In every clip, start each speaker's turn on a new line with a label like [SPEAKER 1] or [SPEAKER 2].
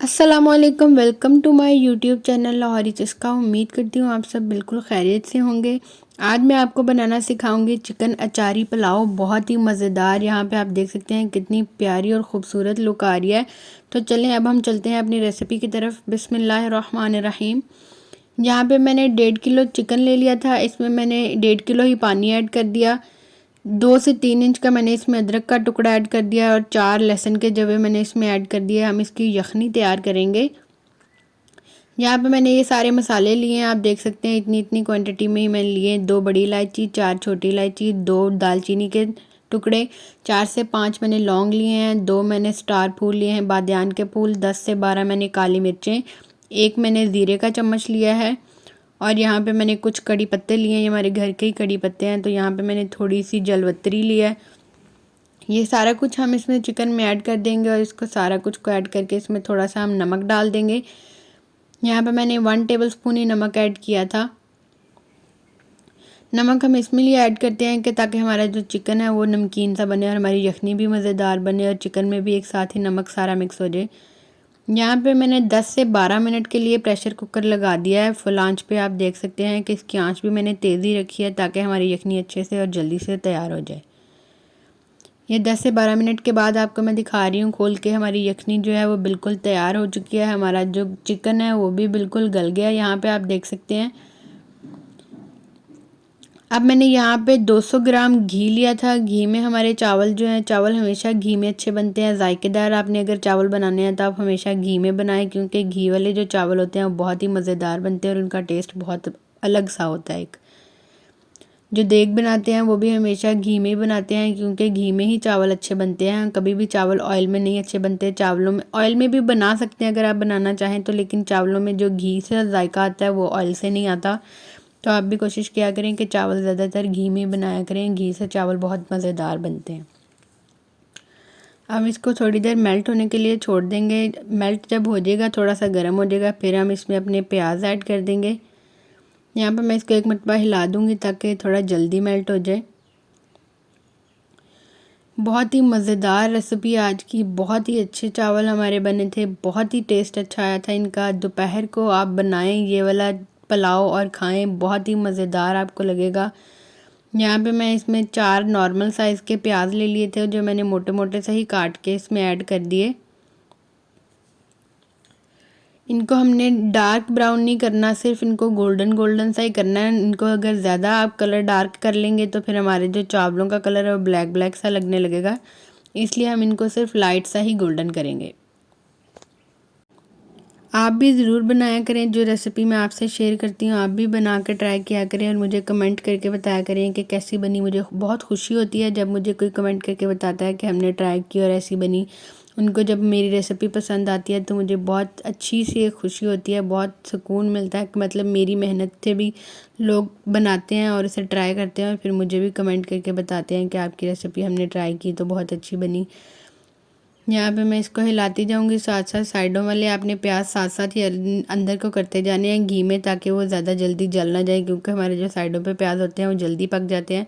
[SPEAKER 1] अस्सलामुअलैकुम, welcome to my YouTube channel Lahori Chaska. उम्मीद करती हूँ आप सब बिल्कुल खैरियत से होंगे। आज मैं आपको बनाना सिखाऊंगी चिकन अचारी पुलाव, बहुत ही मज़ेदार। यहाँ पे आप देख सकते हैं कितनी प्यारी और ख़ूबसूरत लुक आ रही है। तो चलें अब हम चलते हैं अपनी रेसिपी की तरफ। बिस्मिल्लाहिर्रहमानिर्रहीम। यहाँ पे मैंने 1.5 किलो चिकन ले लिया था। इसमें मैंने 1.5 किलो ही पानी ऐड कर दिया। 2 से 3 इंच का मैंने इसमें अदरक का टुकड़ा ऐड कर दिया और 4 लहसुन के जवे मैंने इसमें ऐड कर दिए। हम इसकी यखनी तैयार करेंगे। यहाँ पे मैंने ये सारे मसाले लिए हैं, आप देख सकते हैं इतनी इतनी क्वांटिटी में ही मैंने लिए। 2 बड़ी इलायची, 4 छोटी इलायची, 2 दालचीनी के टुकड़े, 4 से 5 मैंने लौंग लिए हैं, 2 मैंने स्टार फूल लिए हैं, बादियान के फूल, 10 से 12 मैंने काली मिर्चें, 1 मैंने ज़ीरे का चम्मच लिया है और यहाँ पे मैंने कुछ कड़ी पत्ते लिए हैं। ये हमारे घर के ही कड़ी पत्ते हैं। तो यहाँ पे मैंने थोड़ी सी जलवत्री लिया है। ये सारा कुछ हम इसमें चिकन में ऐड कर देंगे और इसको सारा कुछ को ऐड करके इसमें थोड़ा सा हम नमक डाल देंगे। यहाँ पे मैंने 1 टेबलस्पून ही नमक ऐड किया था। नमक हम इसमें लिए ऐड करते हैं कि ताकि हमारा जो चिकन है वो नमकीन सा बने और हमारी यखनी भी मज़ेदार बने और चिकन में भी एक साथ ही नमक सारा मिक्स हो जाए। यहाँ पे मैंने 10 से 12 मिनट के लिए प्रेशर कुकर लगा दिया है फुल आंच पे। आप देख सकते हैं कि इसकी आंच भी मैंने तेज़ी रखी है ताकि हमारी यखनी अच्छे से और जल्दी से तैयार हो जाए। ये 10 से 12 मिनट के बाद आपको मैं दिखा रही हूँ खोल के, हमारी यखनी जो है वो बिल्कुल तैयार हो चुकी है। हमारा जो चिकन है वो भी बिल्कुल गल गया है, यहाँ पे आप देख सकते हैं। अब मैंने यहाँ पे 200 ग्राम घी लिया था। घी में हमारे चावल जो हैं, चावल हमेशा घी में अच्छे बनते हैं, जायकेदार। आपने अगर चावल बनाने हैं तो आप हमेशा घी में बनाएं, क्योंकि घी वाले जो चावल होते हैं वो बहुत ही मज़ेदार बनते हैं और उनका टेस्ट बहुत अलग सा होता है। एक जो देग बनाते हैं वो भी हमेशा घी में ही बनाते हैं, क्योंकि घी में ही चावल अच्छे बनते हैं। कभी भी चावल ऑयल में नहीं अच्छे बनते। चावलों में ऑयल में भी बना सकते हैं अगर आप बनाना चाहें तो, लेकिन चावलों में जो घी से जायका आता है वो ऑयल से नहीं आता। तो आप भी कोशिश किया करें कि चावल ज़्यादातर घी में बनाया करें, घी से चावल बहुत मज़ेदार बनते हैं। अब इसको थोड़ी देर मेल्ट होने के लिए छोड़ देंगे। मेल्ट जब हो जाएगा, थोड़ा सा गर्म हो जाएगा, फिर हम इसमें अपने प्याज ऐड कर देंगे। यहाँ पर मैं इसको एक मरतबा हिला दूँगी ताकि थोड़ा जल्दी मेल्ट हो जाए। बहुत ही मज़ेदार रेसिपी आज की। बहुत ही अच्छे चावल हमारे बने थे, बहुत ही टेस्ट अच्छा आया था इनका। दोपहर को आप बनाएं ये वाला पुलाव और खाएं, बहुत ही मज़ेदार आपको लगेगा। यहाँ पे मैं इसमें 4 नॉर्मल साइज़ के प्याज ले लिए थे जो मैंने मोटे मोटे से ही काट के इसमें ऐड कर दिए। इनको हमने डार्क ब्राउन नहीं करना, सिर्फ इनको गोल्डन गोल्डन सा ही करना है। इनको अगर ज़्यादा आप कलर डार्क कर लेंगे तो फिर हमारे जो चावलों का कलर है वो ब्लैक ब्लैक सा लगने लगेगा, इसलिए हम इनको सिर्फ लाइट सा ही गोल्डन करेंगे। आप भी ज़रूर बनाया करें, जो रेसिपी मैं आपसे शेयर करती हूँ आप भी बना कर ट्राई किया करें और मुझे कमेंट करके बताया करें कि कैसी बनी। मुझे बहुत खुशी होती है जब मुझे कोई कमेंट करके बताता है कि हमने ट्राई की और ऐसी बनी। उनको जब मेरी रेसिपी पसंद आती है तो मुझे बहुत अच्छी सी एक खुशी होती है, बहुत सुकून मिलता है कि मतलब मेरी मेहनत से भी लोग बनाते हैं और इसे ट्राई करते हैं और फिर मुझे भी कमेंट करके बताते हैं कि आपकी रेसिपी हमने ट्राई की तो बहुत अच्छी बनी। यहाँ पे मैं इसको हिलाती जाऊँगी, साथ साथ साइडों वाले आपने प्याज साथ साथ ही अंदर को करते जाने हैं घी में, ताकि वो ज़्यादा जल्दी जल ना जाए, क्योंकि हमारे जो साइडों पे प्याज होते हैं वो जल्दी पक जाते हैं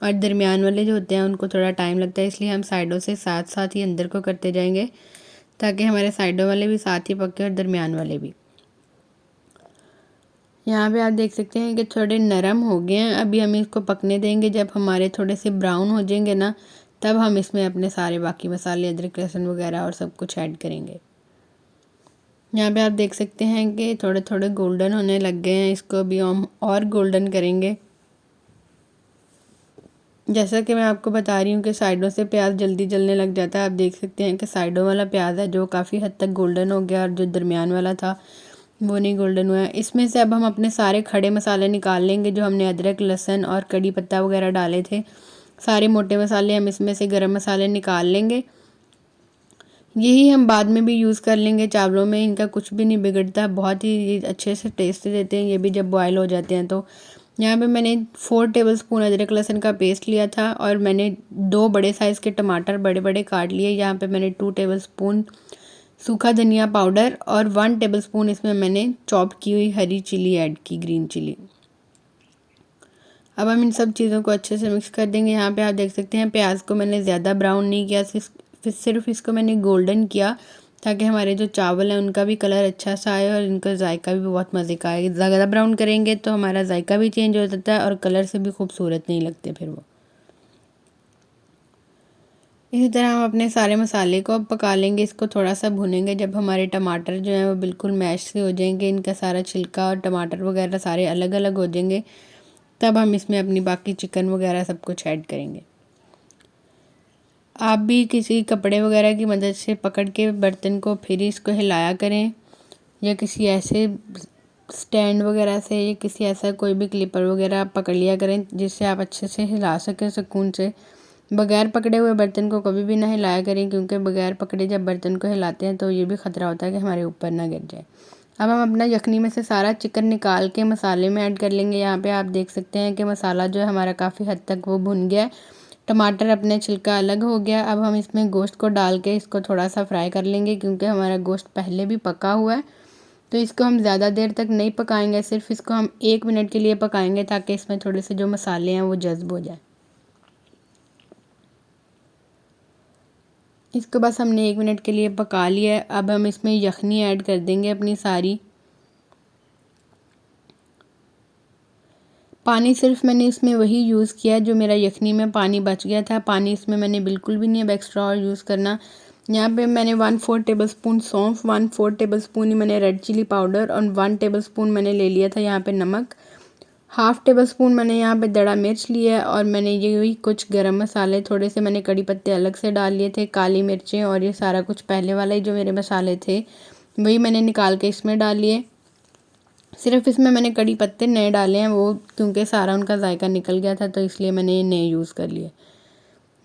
[SPEAKER 1] और दरमियान वाले जो होते हैं उनको थोड़ा टाइम लगता है। इसलिए हम साइडों से साथ साथ ही अंदर को करते जाएंगे ताकि हमारे साइडों वाले भी साथ ही पके और दरमियान वाले भी। यहाँ पे आप देख सकते हैं कि थोड़े नरम हो गए हैं। अभी हम इसको पकने देंगे। जब हमारे थोड़े से ब्राउन हो जाएंगे ना, तब हम इसमें अपने सारे बाकी मसाले, अदरक लहसुन वगैरह और सब कुछ ऐड करेंगे। यहाँ पे आप देख सकते हैं कि थोड़े थोड़े गोल्डन होने लग गए हैं। इसको अभी हम और गोल्डन करेंगे। जैसा कि मैं आपको बता रही हूँ कि साइडों से प्याज जल्दी जलने लग जाता है। आप देख सकते हैं कि साइडों वाला प्याज है जो काफ़ी हद तक गोल्डन हो गया और जो दरमियान वाला था वो नहीं गोल्डन हुआ है। इसमें से अब हम अपने सारे खड़े मसाले निकाल लेंगे जो हमने अदरक लहसुन और कड़ी पत्ता वगैरह डाले थे। सारे मोटे मसाले हम इसमें से गरम मसाले निकाल लेंगे। यही हम बाद में भी यूज़ कर लेंगे चावलों में, इनका कुछ भी नहीं बिगड़ता, बहुत ही अच्छे से टेस्ट देते हैं ये भी जब बॉयल हो जाते हैं। तो यहाँ पे मैंने 4 टेबलस्पून अदरक लहसुन का पेस्ट लिया था और मैंने 2 बड़े साइज़ के टमाटर बड़े बड़े काट लिए। यहाँ पे मैंने 2 टेबलस्पून सूखा धनिया पाउडर और 1 टेबलस्पून इसमें मैंने चॉप की हुई हरी चिली ऐड की, ग्रीन चिली। अब हम इन सब चीज़ों को अच्छे से मिक्स कर देंगे। यहाँ पे आप देख सकते हैं प्याज को मैंने ज़्यादा ब्राउन नहीं किया, सिर्फ इसको मैंने गोल्डन किया ताकि हमारे जो चावल हैं उनका भी कलर अच्छा सा आए और इनका जायका भी बहुत मज़े का आए। ज़्यादा ब्राउन करेंगे तो हमारा जायका भी चेंज हो जाता है और कलर से भी खूबसूरत नहीं लगते फिर वो। इसी तरह हम अपने सारे मसाले को अब पका लेंगे, इसको थोड़ा सा भुनेंगे। जब हमारे टमाटर जो हैं वो बिल्कुल मैश से हो जाएंगे, इनका सारा छिलका और टमाटर वगैरह सारे अलग अलग हो जाएंगे, तब हम इसमें अपनी बाकी चिकन वगैरह सब कुछ ऐड करेंगे। आप भी किसी कपड़े वगैरह की मदद से पकड़ के बर्तन को फिर इसको हिलाया करें, या किसी ऐसे स्टैंड वगैरह से या किसी ऐसा कोई भी क्लिपर वगैरह आप पकड़ लिया करें जिससे आप अच्छे से हिला सकें सुकून से। बगैर पकड़े हुए बर्तन को कभी भी ना हिलाया करें, क्योंकि बगैर पकड़े जब बर्तन को हिलाते हैं तो ये भी ख़तरा होता है कि हमारे ऊपर ना गिर जाए। अब हम अपना यखनी में से सारा चिकन निकाल के मसाले में ऐड कर लेंगे। यहाँ पे आप देख सकते हैं कि मसाला जो है हमारा काफ़ी हद तक वो भुन गया है, टमाटर अपने छिलका अलग हो गया। अब हम इसमें गोश्त को डाल के इसको थोड़ा सा फ्राई कर लेंगे, क्योंकि हमारा गोश्त पहले भी पका हुआ है, तो इसको हम ज़्यादा देर तक नहीं पकाएंगे, सिर्फ इसको हम 1 मिनट के लिए पकाएंगे ताकि इसमें थोड़े से जो मसाले हैं वो जज्ब हो जाए। इसको बस हमने 1 मिनट के लिए पका लिया है। अब हम इसमें यखनी ऐड कर देंगे अपनी सारी। पानी सिर्फ मैंने इसमें वही यूज़ किया जो मेरा यखनी में पानी बच गया था, पानी इसमें मैंने बिल्कुल भी नहीं अब एक्स्ट्रा और यूज़ करना। यहाँ पे मैंने 1/4 टेबलस्पून सौंफ, 1/4 टेबलस्पून ही मैंने रेड चिली पाउडर और 1 टेबलस्पून मैंने ले लिया था यहाँ पे नमक, 1/2 टेबलस्पून मैंने यहाँ पे दड़ा मिर्च लिया है, और मैंने ये हुई कुछ गरम मसाले, थोड़े से मैंने कड़ी पत्ते अलग से डाल लिए थे, काली मिर्चें, और ये सारा कुछ पहले वाला ही जो मेरे मसाले थे वही मैंने निकाल के इसमें डाल लिए। सिर्फ इसमें मैंने कड़ी पत्ते नए डाले हैं वो, क्योंकि सारा उनका जायका निकल गया था तो इसलिए मैंने ये नए यूज़ कर लिए।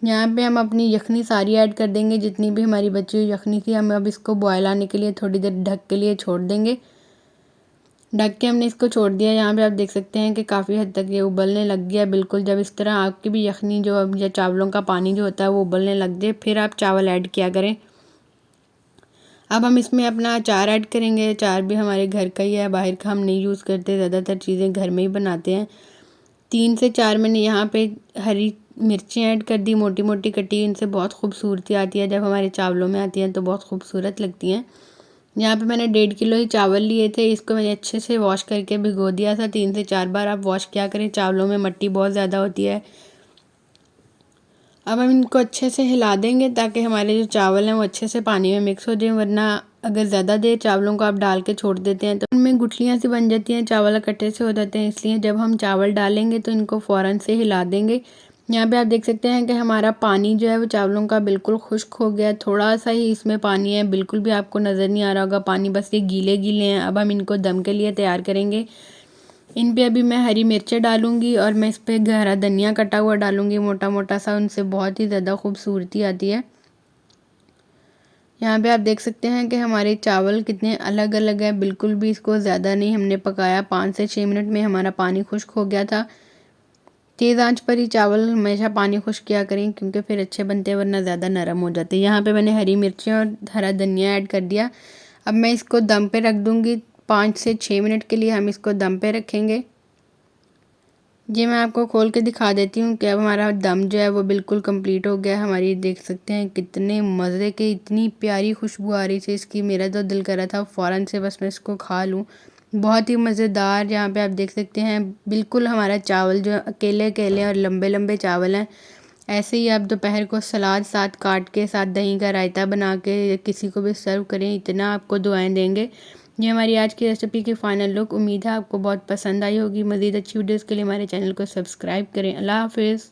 [SPEAKER 1] यहाँ पे हम अपनी यखनी सारी ऐड कर देंगे, जितनी भी हमारी बची हुई यखनी थी। हम अब इसको बॉयल आने के लिए थोड़ी देर ढक के लिए छोड़ देंगे। ढक के हमने इसको छोड़ दिया। यहाँ पे आप देख सकते हैं कि काफ़ी हद तक ये उबलने लग गया बिल्कुल। जब इस तरह आपकी भी यखनी जो अब या चावलों का पानी जो होता है वो उबलने लग जाए, फिर आप चावल ऐड किया करें। अब हम इसमें अपना अचार ऐड करेंगे। अचार भी हमारे घर का ही है, बाहर का हम नहीं यूज़ करते, ज़्यादातर चीज़ें घर में ही बनाते हैं। 3 से 4 मैंने यहाँ पे हरी मिर्चें ऐड कर दी, मोटी मोटी कटी। इनसे बहुत खूबसूरती आती है, जब हमारे चावलों में आती हैं तो बहुत खूबसूरत लगती हैं। यहाँ पे मैंने 1.5 किलो ही चावल लिए थे, इसको मैंने अच्छे से वॉश करके भिगो दिया था। 3 से 4 बार आप वॉश किया करें, चावलों में मिट्टी बहुत ज़्यादा होती है। अब हम इनको अच्छे से हिला देंगे ताकि हमारे जो चावल हैं वो अच्छे से पानी में मिक्स हो जाए, वरना अगर ज़्यादा देर चावलों को आप डाल के छोड़ देते हैं तो उनमें गुठलियाँ सी बन जाती हैं, चावल इकट्ठे से हो जाते हैं। इसलिए जब हम चावल डालेंगे तो इनको फ़ौरन से हिला देंगे। यहाँ पे आप देख सकते हैं कि हमारा पानी जो है वो चावलों का बिल्कुल खुश्क हो गया, थोड़ा सा ही इसमें पानी है, बिल्कुल भी आपको नज़र नहीं आ रहा होगा पानी, बस ये गीले गीले हैं। अब हम इनको दम के लिए तैयार करेंगे। इन पे अभी मैं हरी मिर्चें डालूंगी और मैं इस पर हरा धनिया कटा हुआ डालूंगी मोटा मोटा सा, उनसे बहुत ही ज़्यादा खूबसूरती आती है। यहाँ पे आप देख सकते हैं कि हमारे चावल कितने अलग अलग हैं, बिल्कुल भी इसको ज़्यादा नहीं हमने पकाया, 5 से 6 मिनट में हमारा पानी खुश्क हो गया था। तेज़ आंच पर ही चावल हमेशा पानी खुश्क किया करें, क्योंकि फिर अच्छे बनते हैं, वरना ज़्यादा नरम हो जाते हैं। यहाँ पे मैंने हरी मिर्चें और हरा धनिया ऐड कर दिया। अब मैं इसको दम पे रख दूँगी, 5 से 6 मिनट के लिए हम इसको दम पे रखेंगे। ये मैं आपको खोल के दिखा देती हूँ कि अब हमारा दम जो है वो बिल्कुल कंप्लीट हो गया है। हमारी देख सकते हैं कितने मज़े के, इतनी प्यारी खुशबू आ रही थी इसकी, मेरा तो दिल कर रहा था फ़ौरन से बस मैं इसको खा लूँ। बहुत ही मज़ेदार। यहाँ पे आप देख सकते हैं बिल्कुल हमारा चावल जो अकेले अकेले और लंबे लंबे चावल हैं। ऐसे ही आप दोपहर को सलाद साथ काट के, साथ दही का रायता बना के किसी को भी सर्व करें, इतना आपको दुआएं देंगे। ये हमारी आज की रेसिपी की फ़ाइनल लुक। उम्मीद है आपको बहुत पसंद आई होगी। मज़ीद अच्छी वीडियोज़ के लिए हमारे चैनल को सब्सक्राइब करें। अल्लाह हाफ़िज़।